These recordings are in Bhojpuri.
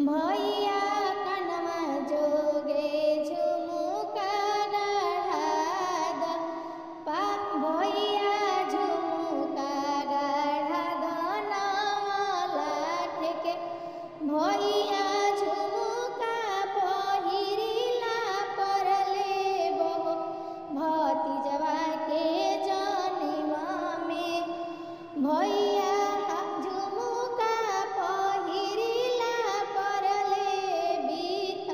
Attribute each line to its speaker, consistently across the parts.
Speaker 1: भैया कनमा जोगे झुमुका गढ़ा द भैया झुमुका गढ़ा द नवलाठ के भैया झुमुका पहिरिला परले बहो भतीजवा के जन्म में भैया झुमुका पहिरिला परले बीत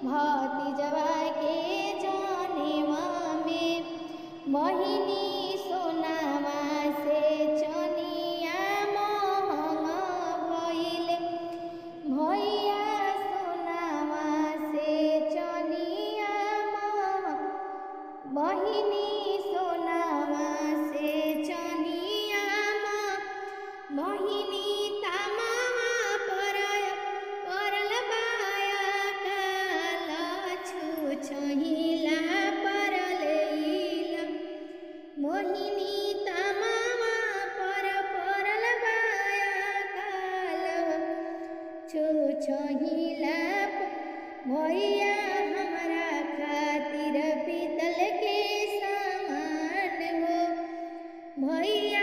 Speaker 1: भतीजवा के जन्म में मोहिनी सोनावा से चनिया महंग भइले भैया सोनावा से चनिया मोहिनी सोनावा से चनिया मोहिनी तामावा परल बाया काल छुछहिला परलेला मोहिनी तामावा परल बाया काल छुछहिला भैया हमरा खातिर पीतल के सामान हो भैया